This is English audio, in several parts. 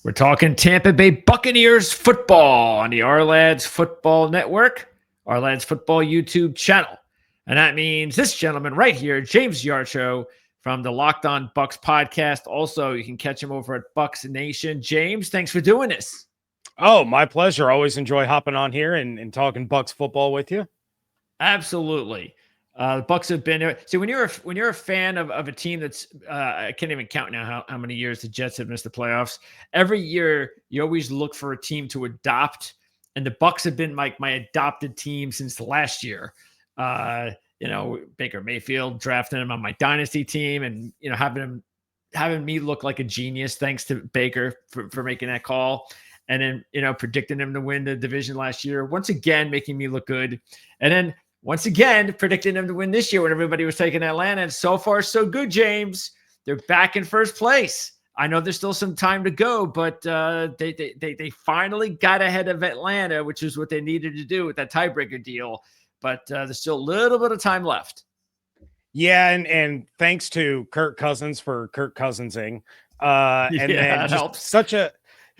We're talking Tampa Bay Buccaneers football on the Our Lads Football Network, Our Lads Football YouTube channel. And that means this gentleman right here, James Yarcho from the Locked On Bucs podcast. Also, you can catch him over at Bucs Nation. James, thanks for doing this. Oh, my pleasure. Always enjoy hopping on here and talking Bucs football with you. Absolutely. The Bucs have been there. See, when you're a fan of a team that's I can't even count now how many years the Jets have missed the playoffs. Every year you always look for a team to adopt, and the Bucs have been my adopted team since last year. Baker Mayfield drafting him on my dynasty team, and having me look like a genius thanks to Baker for making that call. And then, predicting him to win the division last year, once again, making me look good. And then once again, predicting them to win this year when everybody was taking Atlanta. And so far, so good, James. They're back in first place. I know there's still some time to go, but they finally got ahead of Atlanta, which is what they needed to do with that tiebreaker deal. But there's still a little bit of time left. Yeah, and thanks to Kirk Cousins for Kirk Cousinsing. And then just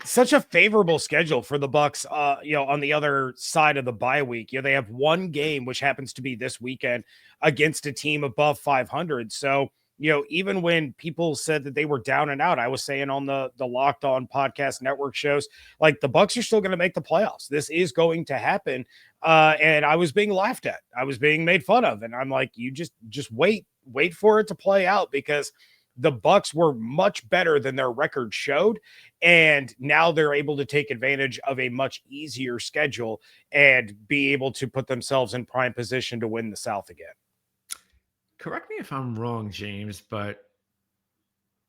such a favorable schedule for the Bucs, on the other side of the bye week. They have one game, which happens to be this weekend, against a team above 500. So, even when people said that they were down and out, I was saying on the Locked On Podcast Network shows, like, the Bucs are still going to make the playoffs. This is going to happen. And I was being laughed at. I was being made fun of. And I'm like, you just wait for it to play out, because the Bucs were much better than their record showed, and now they're able to take advantage of a much easier schedule and be able to put themselves in prime position to win the South again. Correct me if I'm wrong, James, but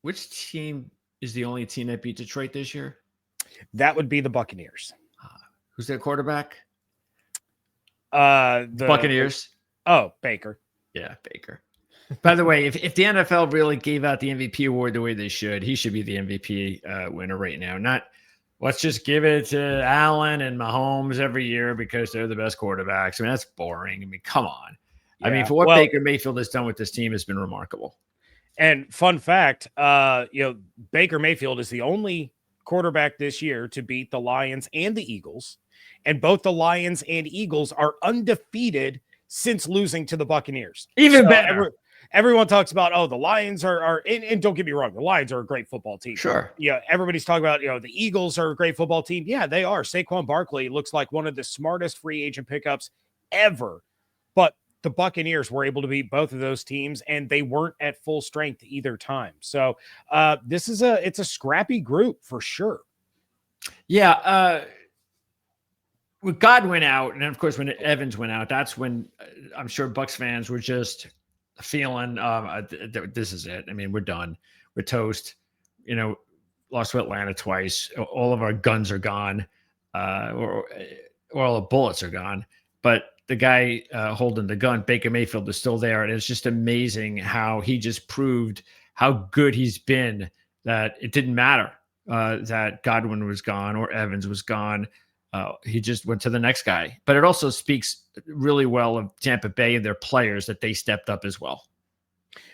which team is the only team that beat Detroit this year? That would be the Buccaneers. Who's their quarterback? The Buccaneers. Baker. Yeah, Baker. By the way, if the NFL really gave out the MVP award the way they should, he should be the MVP winner right now. Not let's just give it to Allen and Mahomes every year because they're the best quarterbacks. I mean, that's boring. I mean, come on. Yeah. I mean, for what Baker Mayfield has done with this team has been remarkable. And fun fact, Baker Mayfield is the only quarterback this year to beat the Lions and the Eagles. And both the Lions and Eagles are undefeated since losing to the Buccaneers. Even better. Everyone talks about, the Lions are and don't get me wrong, the Lions are a great football team. Sure. Yeah, everybody's talking about, the Eagles are a great football team. Yeah, they are. Saquon Barkley looks like one of the smartest free agent pickups ever. But the Buccaneers were able to beat both of those teams, and they weren't at full strength either time. So it's a scrappy group for sure. Yeah. With Godwin out, and of course when Evans went out, that's when I'm sure Bucs fans were just feeling this is it. I mean, we're done. We're toast. Lost to Atlanta twice. All of our guns are gone, or all the bullets are gone. But the guy holding the gun, Baker Mayfield, is still there, and it's just amazing how he just proved how good he's been. That it didn't matter that Godwin was gone or Evans was gone. He just went to the next guy. But it also speaks really well of Tampa Bay and their players that they stepped up as well.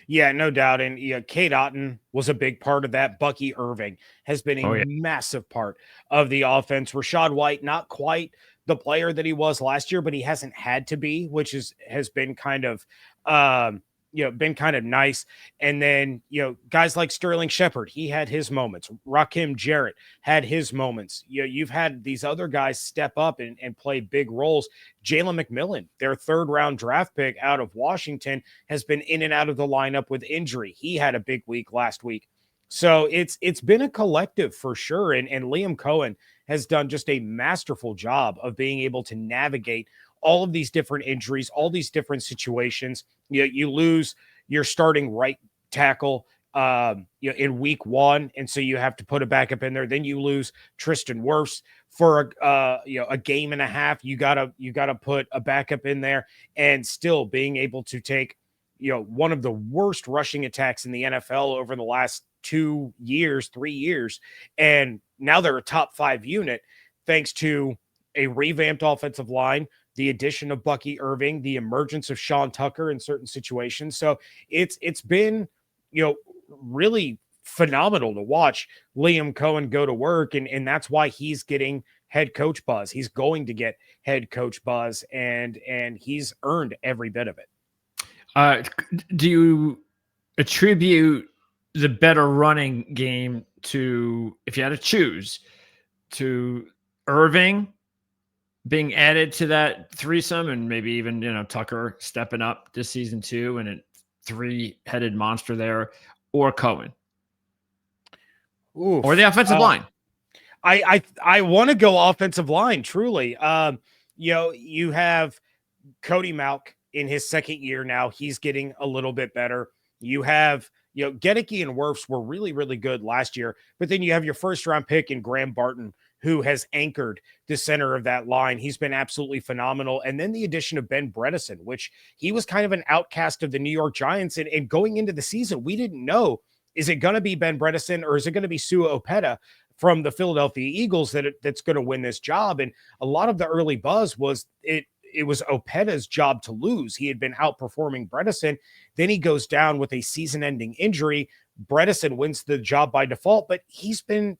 Yeah, no doubt. And Kate Otten was a big part of that. Bucky Irving has been a massive part of the offense. Rashad White, not quite the player that he was last year, but he hasn't had to be, which has been kind of nice. And then, guys like Sterling Shepard, he had his moments. Rakim Jarrett had his moments. You've had these other guys step up and play big roles. Jalen McMillan, their third-round draft pick out of Washington, has been in and out of the lineup with injury. He had a big week last week. So it's been a collective for sure. And Liam Cohen has done just a masterful job of being able to navigate all of these different injuries, all these different situations. You lose your starting right tackle in week one, and so you have to put a backup in there. Then you lose Tristan Wirfs for a game and a half. You gotta put a backup in there, and still being able to take one of the worst rushing attacks in the NFL over the last 3 years, and now they're a top 5 unit thanks to a revamped offensive line, the addition of Bucky Irving, the emergence of Sean Tucker in certain situations. So it's been, really phenomenal to watch Liam Cohen go to work. And that's why he's getting head coach buzz. He's going to get head coach buzz, and he's earned every bit of it. Do you attribute the better running game to, if you had to choose, to Irving being added to that threesome, and maybe even, Tucker stepping up this season too, and a three-headed monster there, or Cohen? Oof. Or the offensive line? I want to go offensive line, truly. You have Cody Malk in his second year now. He's getting a little bit better. You have, Gedeke and Wirfs were really, really good last year, but then you have your first round pick in Graham Barton, who has anchored the center of that line. He's been absolutely phenomenal. And then the addition of Ben Bredeson, which he was kind of an outcast of the New York Giants. And going into the season, we didn't know, is it going to be Ben Bredeson or is it going to be Sua Opeta from the Philadelphia Eagles that's going to win this job? And a lot of the early buzz was it was Opeta's job to lose. He had been outperforming Bredeson. Then he goes down with a season-ending injury. Bredeson wins the job by default, but he's been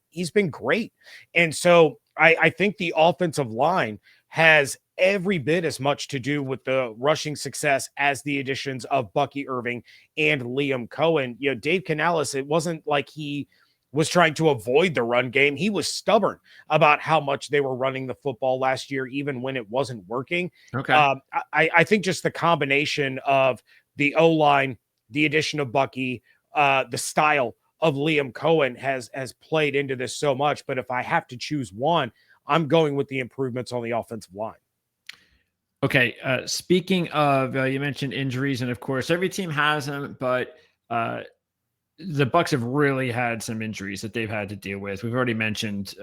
great. And so I think the offensive line has every bit as much to do with the rushing success as the additions of Bucky Irving and Liam Cohen. Dave Canales, it wasn't like he was trying to avoid the run game. He was stubborn about how much they were running the football last year, even when it wasn't working. Okay. I think just the combination of the O-line, the addition of Bucky, the style of Liam Cohen has played into this so much. But if I have to choose one, I'm going with the improvements on the offensive line. Okay. Speaking of, you mentioned injuries, and of course, every team has them, but the Bucs have really had some injuries that they've had to deal with. We've already mentioned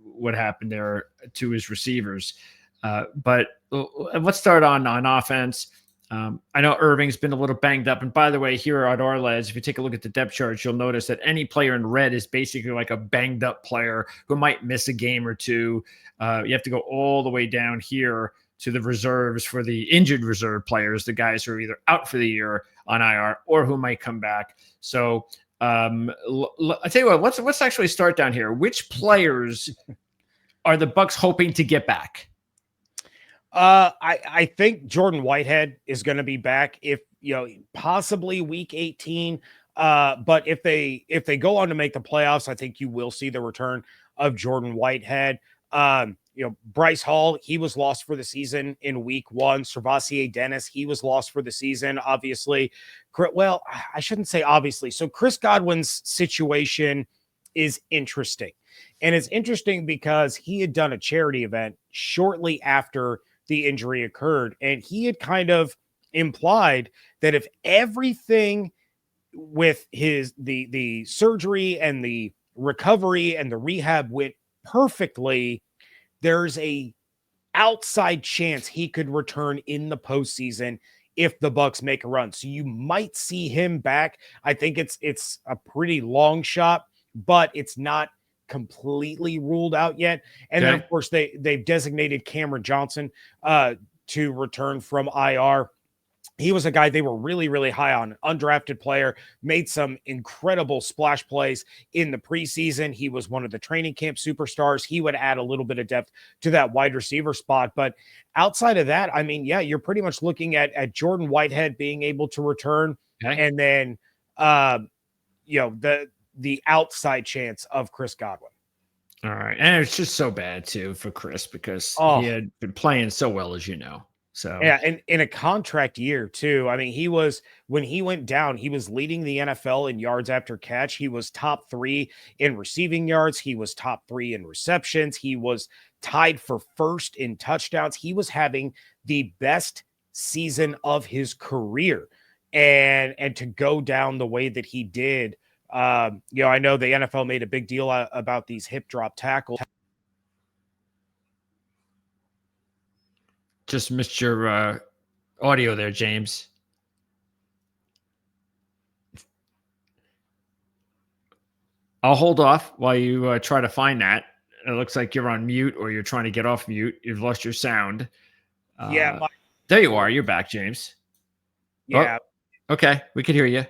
what happened there to his receivers, but let's start on offense. I know Irving's been a little banged up, and by the way, here at Ourlads, if you take a look at the depth charts, you'll notice that any player in red is basically like a banged up player who might miss a game or two. You have to go all the way down here to the reserves for the injured reserve players, the guys who are either out for the year on IR or who might come back. So I tell you what, let's actually start down here. Which players are the Bucs hoping to get back? I think Jordan Whitehead is going to be back, if possibly week 18. But if they go on to make the playoffs, I think you will see the return of Jordan Whitehead. Bryce Hall, he was lost for the season in week 1. Servassier Dennis, he was lost for the season, obviously. Well, I shouldn't say obviously. So Chris Godwin's situation is interesting. And it's interesting because he had done a charity event shortly after the injury occurred. And he had kind of implied that if everything with the surgery and the recovery and the rehab went perfectly, there's a outside chance he could return in the postseason if the Bucs make a run. So you might see him back. I think it's a pretty long shot, but it's not completely ruled out yet. And then of course they've designated Cameron Johnson to return from IR. He was a guy they were really, really high on, undrafted player, made some incredible splash plays in the preseason. He was one of the training camp superstars. He would add a little bit of depth to that wide receiver spot. But outside of that, I mean, yeah, you're pretty much looking at Jordan Whitehead being able to return. Okay. And then, the outside chance of Chris Godwin. All right. And it's just so bad too for Chris because he had been playing so well, as you know. So yeah, and in a contract year too. I mean, when he went down, he was leading the NFL in yards after catch. He was top 3 in receiving yards. He was top 3 in receptions. He was tied for first in touchdowns. He was having the best season of his career. And to go down the way that he did, I know the NFL made a big deal about these hip drop tackles. Just missed your audio there, James. I'll hold off while you try to find that. It looks like you're on mute or you're trying to get off mute. You've lost your sound. Yeah. There you are. You're back, James. Yeah. Oh, okay. We can hear you.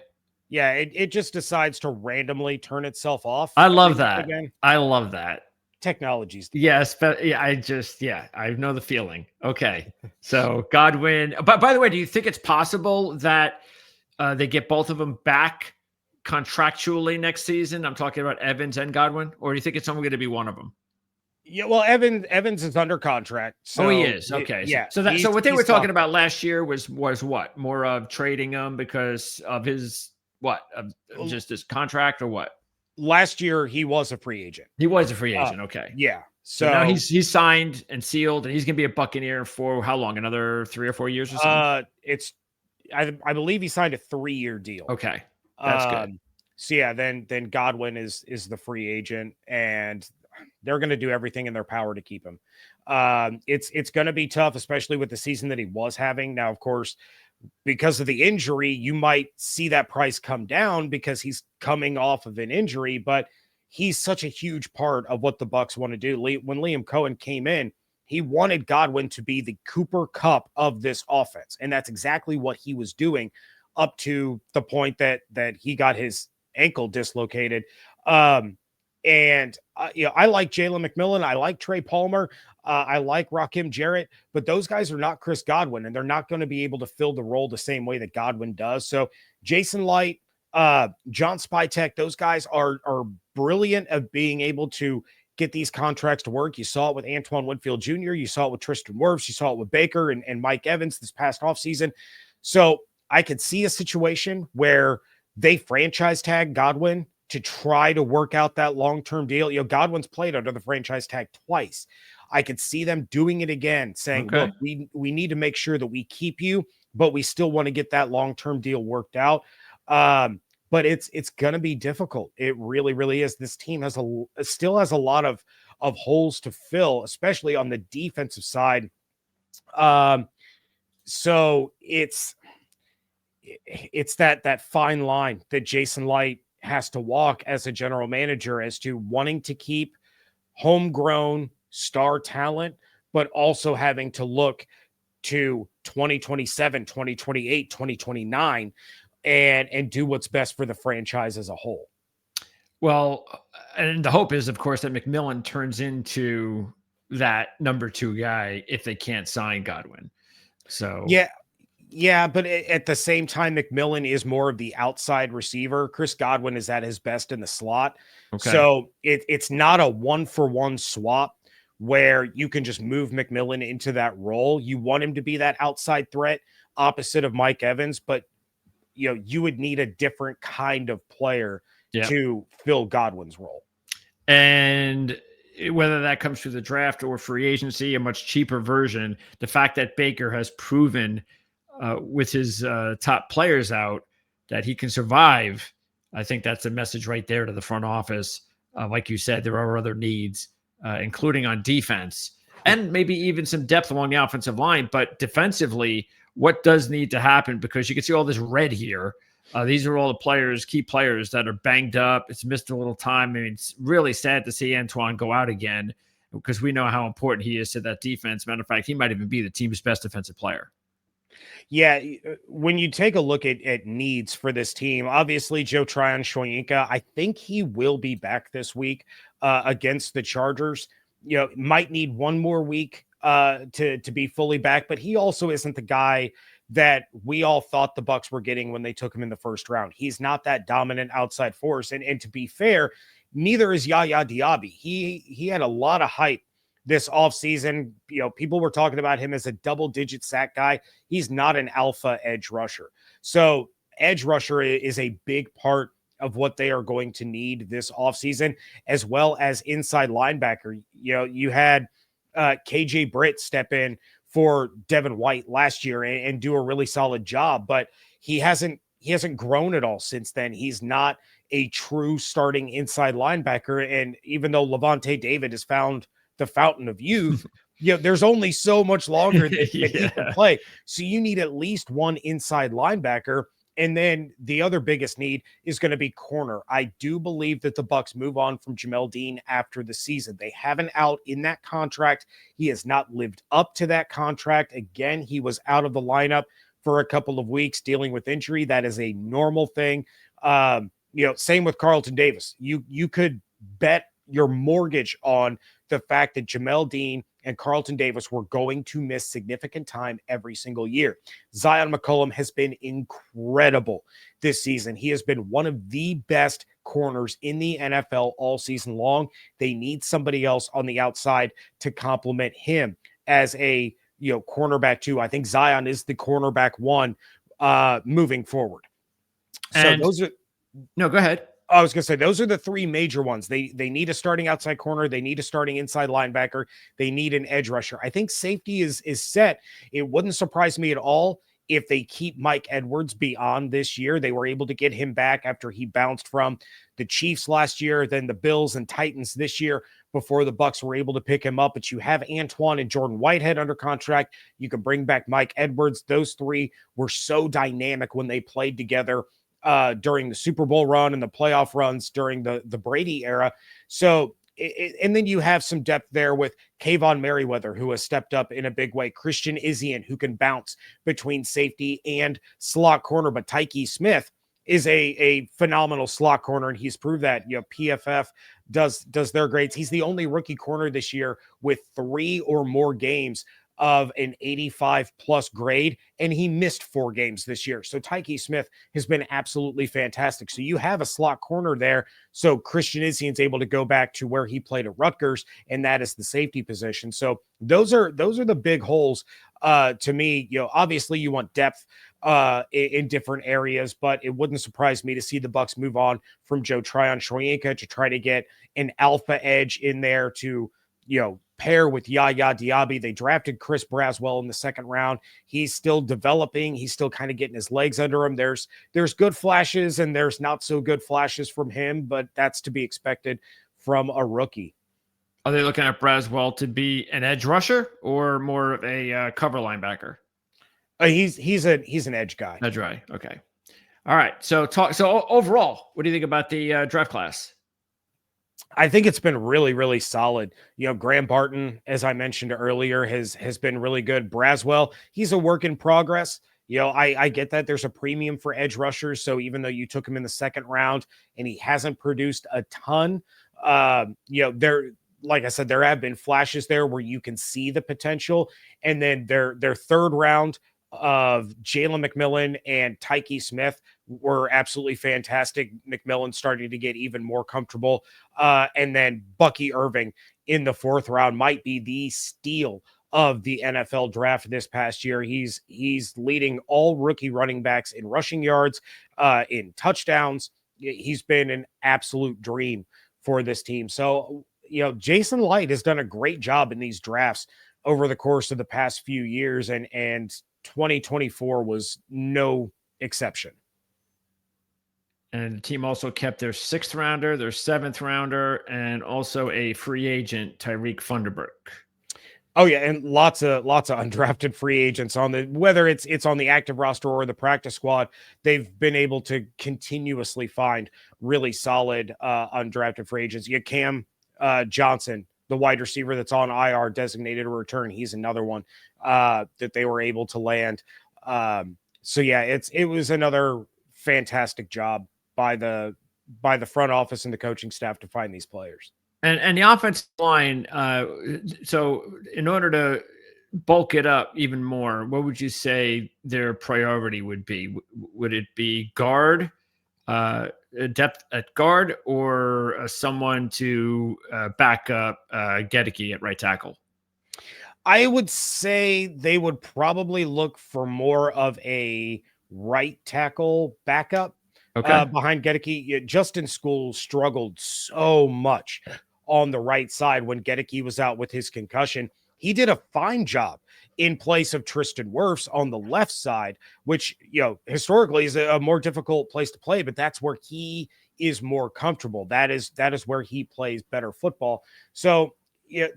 Yeah, it just decides to randomly turn itself off I every love now and that. again. I love that. Technology's the Yes, but yeah, I know the feeling. Okay. So Godwin, but by the way, do you think it's possible that they get both of them back contractually next season? I'm talking about Evans and Godwin, or do you think it's only going to be one of them? Yeah, well, Evans is under contract, Oh, he so is. Okay. So, yeah, so what they were he's talking locked about in. last year was what? More of trading him because of his what? Of Well, just his contract or what? last year he was a free agent. He was a free Uh, agent. Okay. yeah, So now so he's signed and sealed, and he's going to be a Buccaneer for how long? Another 3 or 4 years or something? it's I believe he signed a 3-year deal. Okay, that's good. Um, so yeah, then Godwin is the free agent, and they're going to do everything in their power to keep him. It's going to be tough, especially with the season that he was having. Now, of course, because of the injury, you might see that price come down because he's coming off of an injury, but he's such a huge part of what the Bucs want to do. When Liam Cohen came in, he wanted Godwin to be the Cooper Cup of this offense, and that's exactly what he was doing up to the point that he got his ankle dislocated. I like Jalen McMillan. I like Trey Palmer. I like Rakim Jarrett, but those guys are not Chris Godwin, and they're not going to be able to fill the role the same way that Godwin does. So Jason Light, John Spytek, those guys are brilliant at being able to get these contracts to work. You saw it with Antoine Winfield Jr., you saw it with Tristan Wirfs, you saw it with Baker and Mike Evans this past offseason. So I could see a situation where they franchise tag Godwin to try to work out that long-term deal. Godwin's played under the franchise tag twice. I could see them doing it again, saying, Okay. look, we need to make sure that we keep you, but we still want to get that long-term deal worked out. But it's going to be difficult. It really, really is. This team still has a lot of holes to fill, especially on the defensive side. So it's that fine line that Jason Light has to walk as a general manager, as to wanting to keep homegrown star talent, but also having to look to 2027, 2028, 2029 and do what's best for the franchise as a whole. Well, and the hope is, of course, that McMillan turns into that number 2 guy if they can't sign Godwin. So Yeah, but at the same time, McMillan is more of the outside receiver. Chris Godwin is at his best in the slot. okay. So it's not a 1-for-1 swap where you can just move McMillan into that role. You want him to be that outside threat opposite of Mike Evans, but you would need a different kind of player Yeah. to fill Godwin's role. And whether that comes through the draft or free agency, a much cheaper version, the fact that Baker has proven with his top players out that he can survive, I think that's a message right there to the front office. Like you said, there are other needs, including on defense and maybe even some depth along the offensive line. But defensively, what does need to happen? Because you can see all this red here. These are all the players, key players that are banged up. It's missed a little time. I mean, it's really sad to see Antoine go out again because we know how important he is to that defense. Matter of fact, he might even be the team's best defensive player. Yeah, when you take a look at needs for this team, obviously Joe Tryon-Shoyinka, I think he will be back this week against the Chargers. Might need one more week to be fully back, but he also isn't the guy that we all thought the Bucs were getting when they took him in the first round. He's not that dominant outside force, and to be fair, neither is Yaya Diaby. He had a lot of hype this offseason. People were talking about him as a double-digit sack guy. He's not an alpha edge rusher. So edge rusher is a big part of what they are going to need this offseason, as well as inside linebacker. You had KJ Britt step in for Devin White last year and do a really solid job, but he hasn't grown at all since then. He's not a true starting inside linebacker. And even though Levante David has found the fountain of youth, there's only so much longer that he can Yeah. play. So you need at least one inside linebacker. And then the other biggest need is going to be corner. I do believe that the Bucs move on from Jamel Dean after the season. They have an out in that contract. He has not lived up to that contract. Again, he was out of the lineup for a couple of weeks dealing with injury. That is a normal thing. Same with Carlton Davis. You could bet your mortgage on the fact that Jamel Dean and Carlton Davis were going to miss significant time every single year. Zion McCollum has been incredible this season. He has been one of the best corners in the NFL all season long. They need somebody else on the outside to complement him as a cornerback two. I think Zion is the cornerback one moving forward. So And those are no, go ahead. I was going to say those are the three major ones. They need a starting outside corner, they need a starting inside linebacker, they need an edge rusher. I think safety is set. It wouldn't surprise me at all if they keep Mike Edwards beyond this year. They were able to get him back after he bounced from the Chiefs last year, then the Bills and Titans this year before the Bucs were able to pick him up. But you have Antoine and Jordan Whitehead under contract. You can bring back Mike Edwards. Those three were so dynamic when they played together during the Super Bowl run and the playoff runs during the Brady era. So, and then you have some depth there with Kayvon Merriweather, who has stepped up in a big way. Christian Izien, who can bounce between safety and slot corner. But Tyke Smith is a phenomenal slot corner, and he's proved that. PFF does their grades. He's the only rookie corner this year with 3 or more games of an 85 plus grade, and he missed 4 games this year. So Tyke Smith has been absolutely fantastic. So you have a slot corner there. So Christian Isien's able to go back to where he played at Rutgers, and that is the safety position. So those are the big holes to me. Obviously you want depth in different areas, but it wouldn't surprise me to see the Bucs move on from Joe Tryon-Shoyinka to try to get an alpha edge in there to pair with Yaya Diaby. They drafted Chris Braswell in the second round. He's still developing. He's still kind of getting his legs under him. There's good flashes and there's not so good flashes from him, but that's to be expected from a rookie. Are they looking at Braswell to be an edge rusher or more of a cover linebacker? He's an edge guy. Edge right. Okay. All right. So overall, what do you think about the draft class? I think it's been really, really solid. Graham Barton, as I mentioned earlier, has been really good. Braswell, he's a work in progress. I get that there's a premium for edge rushers. So even though you took him in the second round and he hasn't produced a ton, there, like I said, there have been flashes there where you can see the potential. And then their third round of Jalen McMillan and Tyke Smith were absolutely fantastic. McMillan starting to get even more comfortable. And then Bucky Irving in the fourth round might be the steal of the NFL draft this past year. He's leading all rookie running backs in rushing yards, in touchdowns. He's been an absolute dream for this team. So, Jason Light has done a great job in these drafts over the course of the past few years, and 2024 was no exception. And the team also kept their 6th rounder, their 7th rounder, and also a free agent, Tyreek Funderburk. Oh yeah, and lots of undrafted free agents on whether it's on the active roster or the practice squad. They've been able to continuously find really solid undrafted free agents. You Cam Johnson, the wide receiver that's on IR, designated a return. He's another one that they were able to land. So yeah, it was another fantastic job by the front office and the coaching staff to find these players. And the offensive line, so in order to bulk it up even more, what would you say their priority would be? Would it be guard, depth at guard, or someone to back up Gedeke at right tackle? I would say they would probably look for more of a right tackle backup behind Gedeke. Justin School struggled so much on the right side when Gedeke was out with his concussion. He did a fine job in place of Tristan Wirfs on the left side, which, historically is a more difficult place to play, but that's where he is more comfortable. That is where he plays better football. So,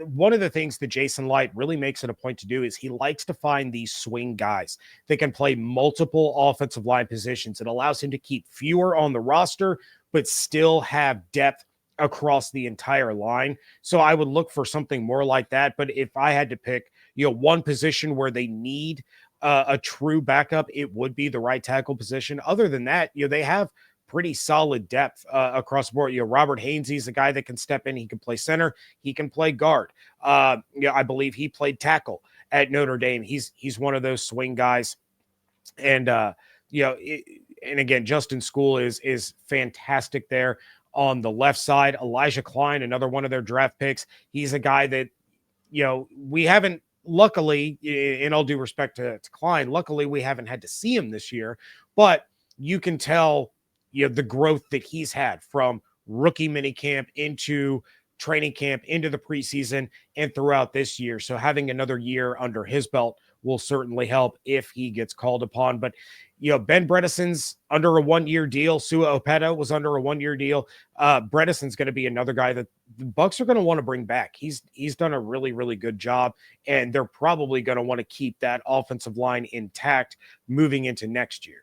one of the things that Jason Light really makes it a point to do is he likes to find these swing guys that can play multiple offensive line positions. It allows him to keep fewer on the roster, but still have depth across the entire line. So I would look for something more like that. But if I had to pick, one position where they need a true backup, it would be the right tackle position. Other than that, they have pretty solid depth across the board. Robert Hainsey's a guy that can step in. He can play center. He can play guard. I believe he played tackle at Notre Dame. He's one of those swing guys. And, and again, Justin School is fantastic there on the left side. Elijah Klein, another one of their draft picks. He's a guy that, we haven't, luckily, in all due respect to Klein, luckily we haven't had to see him this year, but you can tell, the growth that he's had from rookie minicamp into training camp, into the preseason, and throughout this year. So having another year under his belt will certainly help if he gets called upon. But, Ben Bredesen's under a 1-year deal. Sua Opeta was under a 1-year deal. Bredesen's going to be another guy that the Bucs are going to want to bring back. He's done a really, really good job, and they're probably going to want to keep that offensive line intact moving into next year.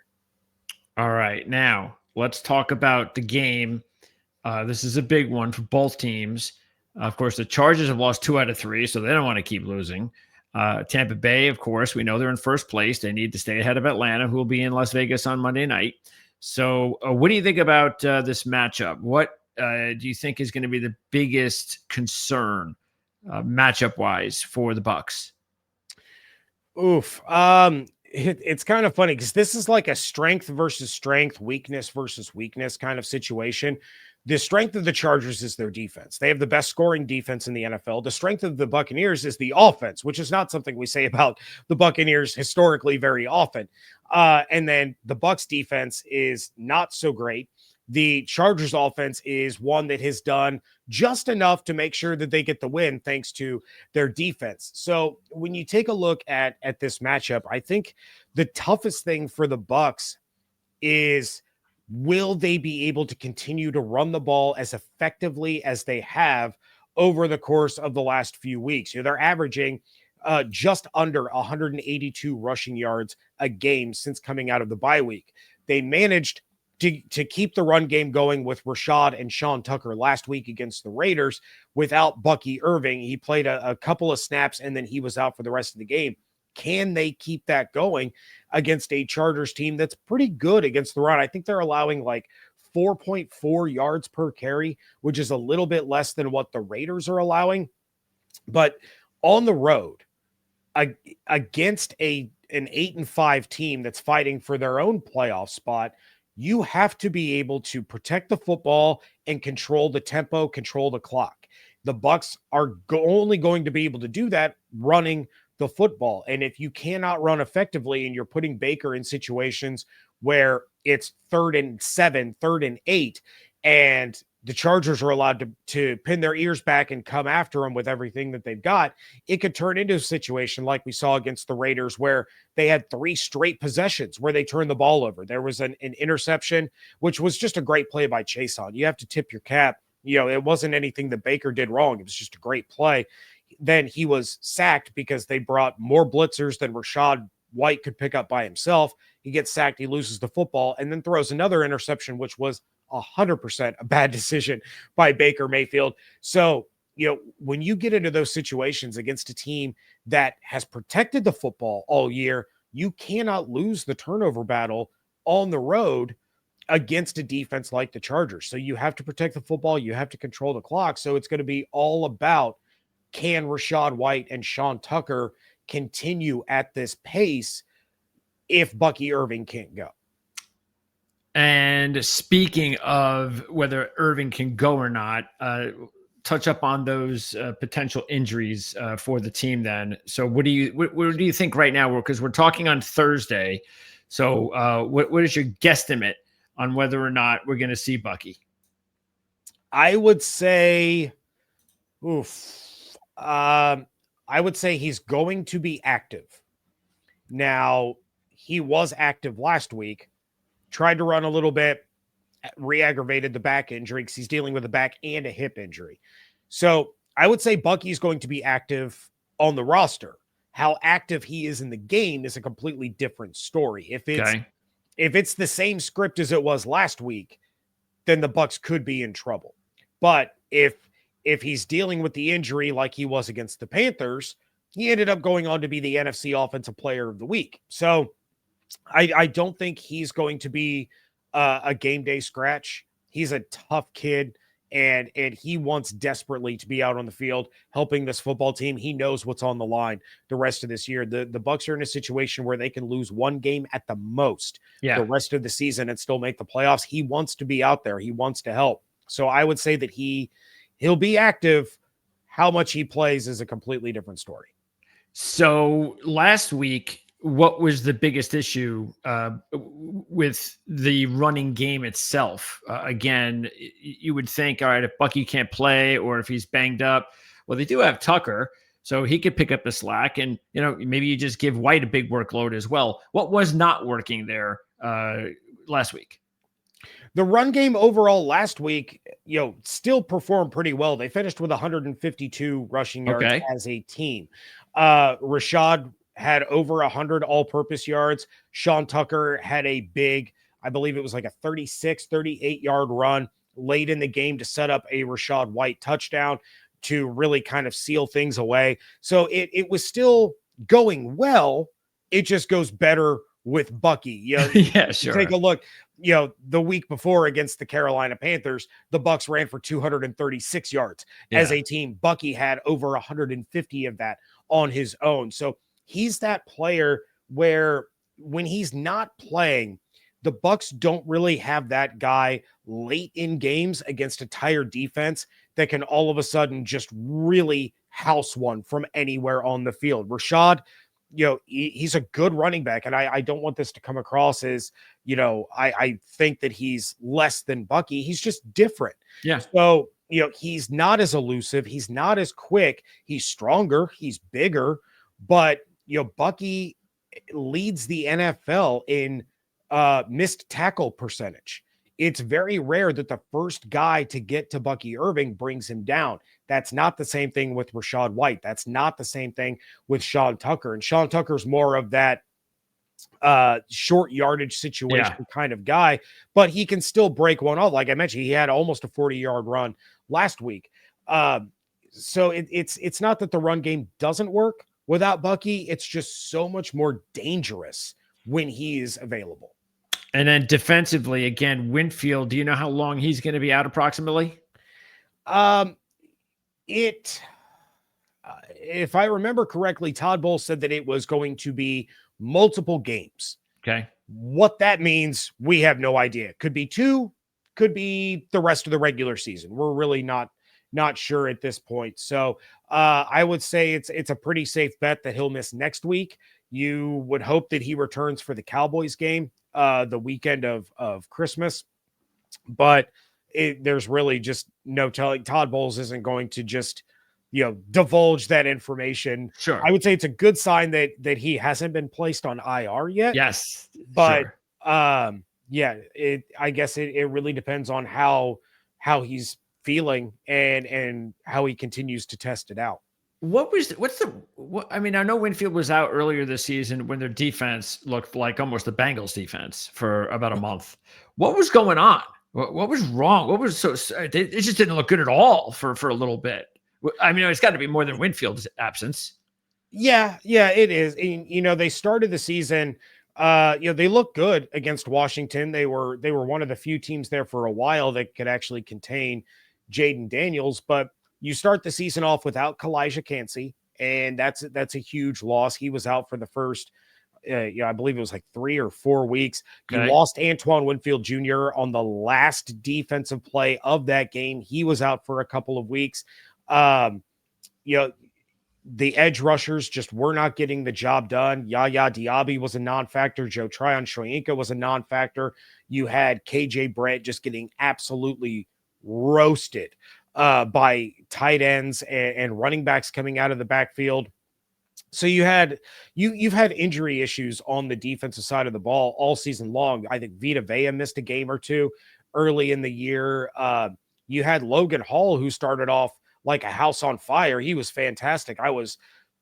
All right. Now, let's talk about the game. This is a big one for both teams. Of course, the Chargers have lost 2 out of 3, so they don't want to keep losing. Tampa Bay, of course, we know they're in first place. They need to stay ahead of Atlanta, who will be in Las Vegas on Monday night. So what do you think about this matchup? What do you think is going to be the biggest concern matchup-wise for the Bucs? Oof. It's kind of funny because this is like a strength versus strength, weakness versus weakness kind of situation. The strength of the Chargers is their defense. They have the best scoring defense in the NFL. The strength of the Buccaneers is the offense, which is not something we say about the Buccaneers historically very often. And then the Bucs defense is not so great. The Chargers offense is one that has done just enough to make sure that they get the win thanks to their defense. So when you take a look at this matchup, I think the toughest thing for the Bucs is, will they be able to continue to run the ball as effectively as they have over the course of the last few weeks? They're averaging just under 182 rushing yards a game since coming out of the bye week. They managed to keep the run game going with Rashad and Sean Tucker last week against the Raiders without Bucky Irving. He played a couple of snaps and then he was out for the rest of the game. Can they keep that going against a Chargers team that's pretty good against the run? I think they're allowing like 4.4 yards per carry, which is a little bit less than what the Raiders are allowing. But on the road, against an 8-5 team that's fighting for their own playoff spot, you have to be able to protect the football and control the tempo, control the clock. The Bucs are only going to be able to do that running the football. And if you cannot run effectively and you're putting Baker in situations where it's 3rd and 7, 3rd and 8, and the Chargers are allowed to pin their ears back and come after them with everything that they've got, it could turn into a situation like we saw against the Raiders where they had 3 straight possessions where they turned the ball over. There was an interception, which was just a great play by Chason. You have to tip your cap. It wasn't anything that Baker did wrong. It was just a great play. Then he was sacked because they brought more blitzers than Rashad White could pick up by himself. He gets sacked, he loses the football, and then throws another interception, which was 100% a bad decision by Baker Mayfield. So, when you get into those situations against a team that has protected the football all year, you cannot lose the turnover battle on the road against a defense like the Chargers. So you have to protect the football, you have to control the clock. So it's going to be all about, can Rashad White and Sean Tucker continue at this pace if Bucky Irving can't go? And speaking of whether Irving can go or not, touch up on those potential injuries for the team then. So what do you think right now? Because we're talking on Thursday. So what is your guesstimate on whether or not we're going to see Bucky? I would say, I would say he's going to be active. Now, he was active last week, tried to run a little bit, re-aggravated the back injury because he's dealing with a back and a hip injury. So I would say Bucky's going to be active on the roster. How active he is in the game is a completely different story. If it's the same script as it was last week, then the Bucs could be in trouble. But if he's dealing with the injury like he was against the Panthers, he ended up going on to be the NFC Offensive Player of the Week. So I don't think he's going to be a game day scratch. He's a tough kid, and he wants desperately to be out on the field helping this football team. He knows what's on the line the rest of this year. The Bucs are in a situation where they can lose one game at the most the Yeah. rest of the season and still make the playoffs. He wants to be out there. He wants to help. So I would say that he'll be active. How much he plays is a completely different story. So last week, what was the biggest issue with the running game itself? Again, you would think, all right, if Bucky can't play or if he's banged up, well, they do have Tucker, so he could pick up the slack, and maybe you just give White a big workload as well. What was not working there last week? The run game overall last week, still performed pretty well. They finished with 152 rushing yards Okay. as a team. Rashad had over 100 all-purpose yards. Sean Tucker had a big, I believe it was like a 36, 38-yard run late in the game to set up a Rashad White touchdown to really kind of seal things away. So it was still going well. It just goes better with Bucky. Yeah, sure. Take a look. The week before against the Carolina Panthers, the Bucs ran for 236 yards as a team. Bucky had over 150 of that on his own. So he's that player where when he's not playing, the Bucs don't really have that guy late in games against a tired defense that can all of a sudden just really house one from anywhere on the field. Rashad, he's a good running back, and I don't want this to come across as, I think that he's less than Bucky. He's just different. Yeah. So, he's not as elusive. He's not as quick. He's stronger. He's bigger. But, Bucky leads the NFL in missed tackle percentage. It's very rare that the first guy to get to Bucky Irving brings him down. That's not the same thing with Rashad White. That's not the same thing with Sean Tucker. And Sean Tucker's more of that short yardage situation kind of guy, but he can still break one off. Like I mentioned, he had almost a 40-yard run last week. So it's not that the run game doesn't work without Bucky. It's just so much more dangerous when he is available. And then defensively, again, Winfield, do you know how long he's going to be out approximately? If I remember correctly, Todd Bowles said that it was going to be multiple games. Okay. What that means, we have no idea. Could be 2, could be the rest of the regular season. We're really not sure at this point. So I would say it's a pretty safe bet that he'll miss next week. You would hope that he returns for the Cowboys game the weekend of Christmas, but there's really just no telling. Todd Bowles isn't going to just divulge that information. Sure. I would say it's a good sign that he hasn't been placed on IR yet. Yes, but sure. I guess it really depends on how he's feeling and how he continues to test it out. I mean, I know Winfield was out earlier this season when their defense looked like almost the Bengals defense for about a month. What was going on? What was wrong? What was it just didn't look good at all for a little bit. I mean, it's got to be more than Winfield's absence. Yeah, it is. And, they started the season, they looked good against Washington. They were one of the few teams there for a while that could actually contain Jaden Daniels, but you start the season off without Kalijah Cansey, and that's a huge loss. He was out for the first, I believe it was like 3 or 4 weeks. Okay. You lost Antoine Winfield Jr. on the last defensive play of that game. He was out for a couple of weeks. The edge rushers just were not getting the job done. Yaya Diaby was a non-factor. Joe Tryon-Shoyinka was a non-factor. You had KJ Brett just getting absolutely roasted by tight ends and running backs coming out of the backfield. So you've had injury issues on the defensive side of the ball all season long. I think Vita Vea missed a game or two early in the year. You had Logan Hall, who started off like a house on fire. He was fantastic. I was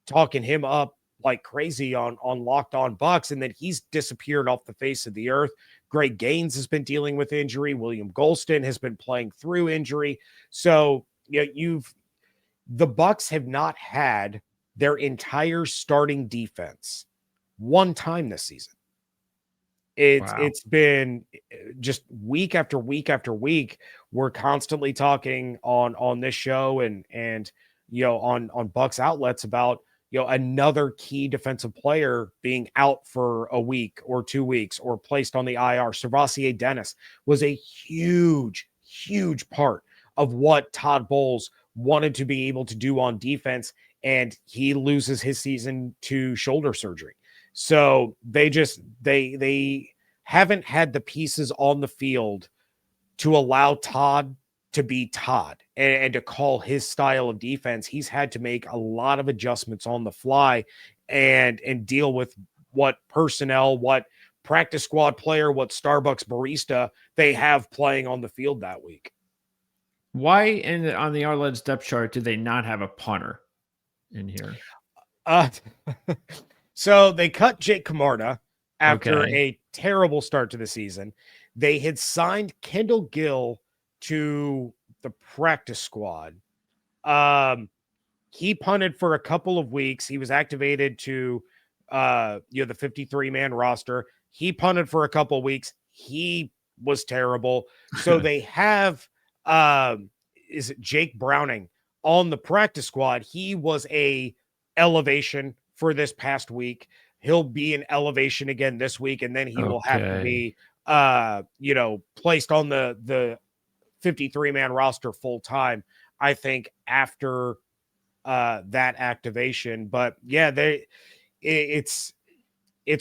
talking him up like crazy on Locked On Bucs, and then he's disappeared off the face of the earth. Greg Gaines has been dealing with injury. William Golston has been playing through injury. So the Bucs have not had their entire starting defense one time this season. Wow. It's been just week after week after week. We're constantly talking on this show and on Bucks outlets about another key defensive player being out for a week or 2 weeks or placed on the IR. Servassier Dennis was a huge part of what Todd Bowles wanted to be able to do on defense, and he loses his season to shoulder surgery. So they haven't had the pieces on the field to allow Todd to be Todd and to call his style of defense. He's had to make a lot of adjustments on the fly and deal with what personnel, what practice squad player, what Starbucks barista they have playing on the field that week. Why on the Arled's depth chart do they not have a punter in here? Uh, so they cut Jake Camarda after Okay. a terrible start to the season. They had signed Kendall Gill to the practice squad. He punted for a couple of weeks. He was activated to the 53-man roster. He punted for a couple of weeks. He was terrible. So they have is it Jake Browning on the practice squad. He was a elevation for this past week. He'll be an elevation again this week, and then he will have to be placed on the 53-man roster full time, I think, after that activation. But yeah, it's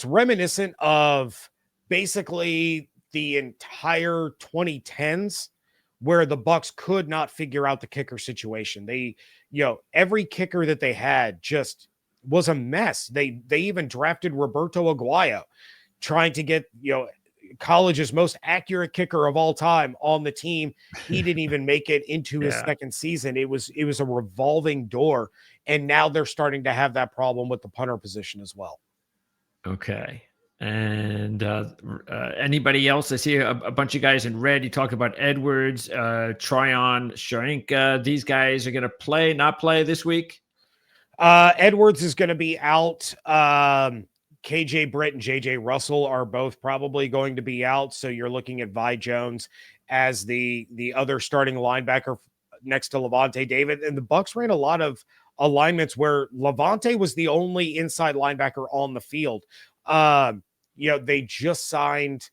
reminiscent of basically the entire 2010s where the Bucs could not figure out the kicker situation. They, every kicker that they had just was a mess. They even drafted Roberto Aguayo, trying to get, college's most accurate kicker of all time on the team. He didn't even make it into his second season. It was a revolving door. And now they're starting to have that problem with the punter position as well. Okay. And anybody else? I see a bunch of guys in red. You talked about Edwards, Tryon, Sharinka. These guys are going to play, not play this week? Edwards is going to be out. KJ Britt and JJ Russell are both probably going to be out. So you're looking at Vi Jones as the other starting linebacker next to Levante David. And the Bucs ran a lot of alignments where Levante was the only inside linebacker on the field. They just signed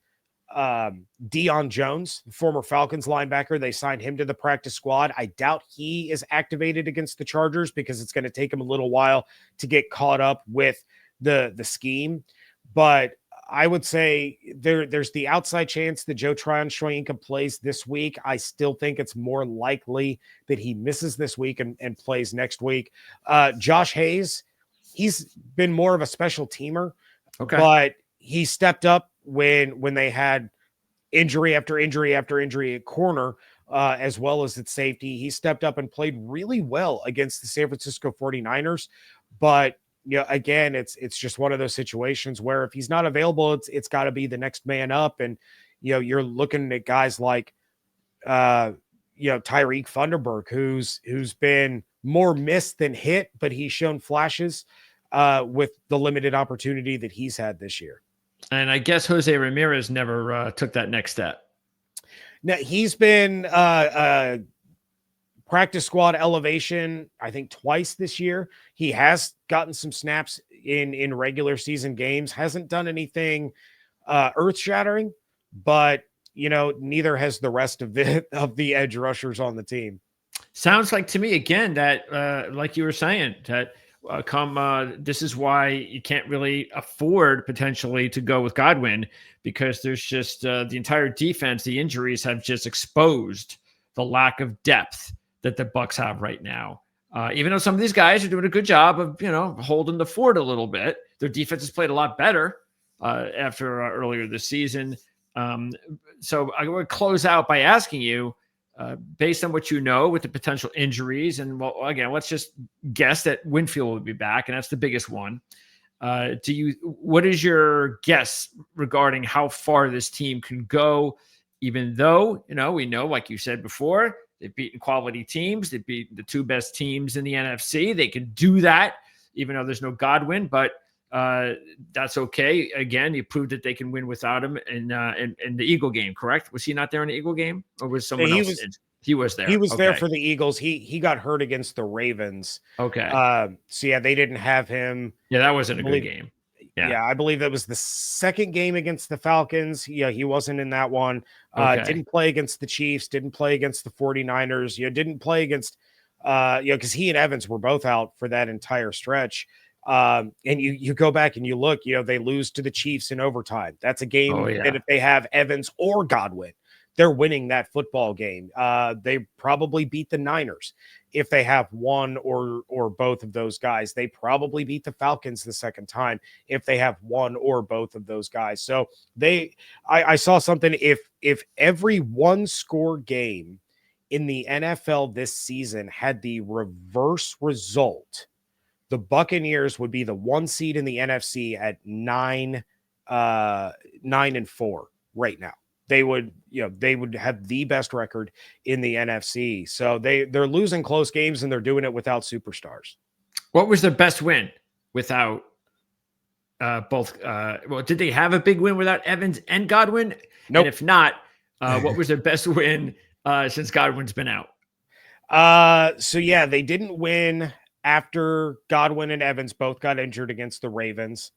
Deion Jones, former Falcons linebacker. They signed him to the practice squad. I doubt he is activated against the Chargers because it's going to take him a little while to get caught up with the scheme. But I would say there's the outside chance that Joe Tryon-Shoyinka plays this week. I still think it's more likely that he misses this week and plays next week. Josh Hayes, he's been more of a special teamer, but he stepped up when they had injury after injury after injury at corner, as well as at safety. He stepped up and played really well against the San Francisco 49ers. But again, it's just one of those situations where if he's not available, it's got to be the next man up. And you're looking at guys like Tyreek Funderburg, who's been more missed than hit, but he's shown flashes with the limited opportunity that he's had this year. And I guess Jose Ramirez never took that next step. Now, he's been practice squad elevation, I think, twice this year. He has gotten some snaps in regular season games, hasn't done anything earth shattering, but neither has the rest of the edge rushers on the team. Sounds like to me again that like you were saying, that this is why you can't really afford potentially to go with Godwin, because there's just the entire defense, the injuries have just exposed the lack of depth that the Bucs have right now. Even though some of these guys are doing a good job of, holding the fort a little bit, their defense has played a lot better after earlier this season. So I would close out by asking you, based on what with the potential injuries, and again, let's just guess that Winfield will be back, and that's the biggest one. What is your guess regarding how far this team can go, even though, we know, like you said before, they've beaten quality teams. They've beaten the two best teams in the NFC. They can do that, even though there's no Godwin. But That's okay. Again, you proved that they can win without him in the Eagle game, correct? Was he not there in the Eagle game, or was someone He else? was He was he there. was there Okay. for the Eagles. He got hurt against the Ravens. Okay. So yeah, they didn't have him. Yeah, that I wasn't a good believe game. Yeah. Yeah, I believe that was the second game against the Falcons. Yeah, he wasn't in that one. Okay. Didn't play against the Chiefs, didn't play against the 49ers, didn't play against because he and Evans were both out for that entire stretch. And you go back and you look, they lose to the Chiefs in overtime. That's a Oh game that yeah. if they have Evans or Godwin, they're winning that football game. They probably beat the Niners if they have one or both of those guys. They probably beat the Falcons the second time if they have one or both of those guys. So I saw something. If every one score game in the NFL this season had the reverse result, the Buccaneers would be the one seed in the NFC at 9-4 right now. They would have the best record in the NFC. So they're losing close games and they're doing it without superstars. What was their best win without both? Well, did they have a big win without Evans and Godwin? Nope. And if not, what was their best win since Godwin's been out? So yeah, they didn't win after Godwin and Evans both got injured against the Ravens.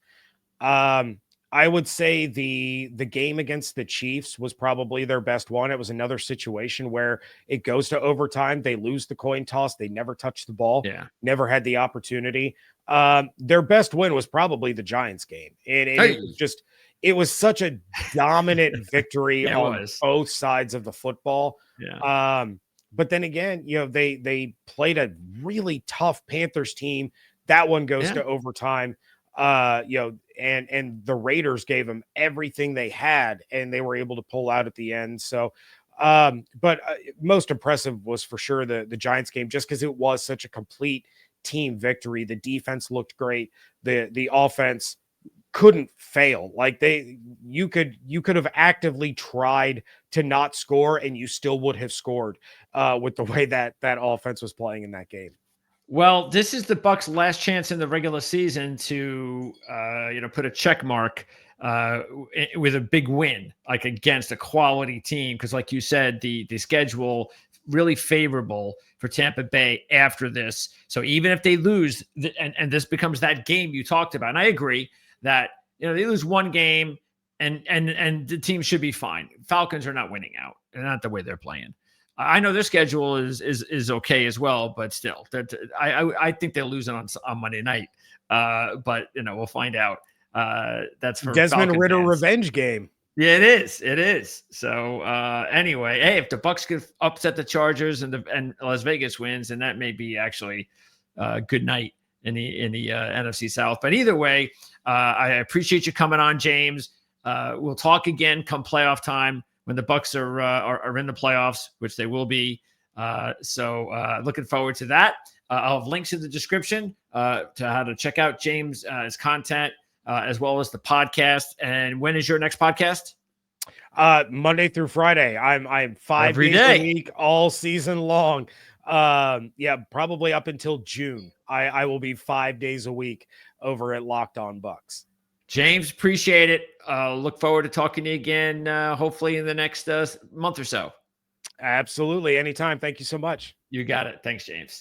I would say the game against the Chiefs was probably their best one. It was another situation where it goes to overtime. They lose the coin toss. They never touched the ball. Yeah. Never had the opportunity. Their best win was probably the Giants game. And it was such a dominant victory Yeah, on both sides of the football. Yeah. But then again, they played a really tough Panthers team. That one goes to overtime. And the Raiders gave them everything they had, and they were able to pull out at the end. So, but most impressive was for sure the Giants game, just because it was such a complete team victory. The defense looked great. The offense couldn't fail. Like you could have actively tried to not score, and you still would have scored with the way that offense was playing in that game. Well, this is the Bucs' last chance in the regular season to, put a check mark with a big win, like against a quality team. Because, like you said, the schedule really favorable for Tampa Bay after this. So even if they lose, and this becomes that game you talked about, and I agree that they lose one game, and the team should be fine. Falcons are not winning out, and not the way they're playing. I know their schedule is okay as well, but still, I think they're losing on Monday night. But we'll find out. That's for Desmond Falcon Ritter fans. revenge game. Yeah, it is. It is. So anyway, hey, if the Bucs could upset the Chargers and Las Vegas wins, then that may be actually a good night in the NFC South. But either way, I appreciate you coming on, James. We'll talk again come playoff time, when the Bucs are in the playoffs, which they will be. So looking forward to that. I'll have links in the description to how to check out James' his content, as well as the podcast. And when is your next podcast? Monday through Friday. I'm 5 Every days day. a week, all season long. Probably up until June. I will be 5 days a week over at Locked On Bucs. James, appreciate it. Look forward to talking to you again, hopefully in the next month or so. Absolutely. Anytime. Thank you so much. You got it. Thanks, James.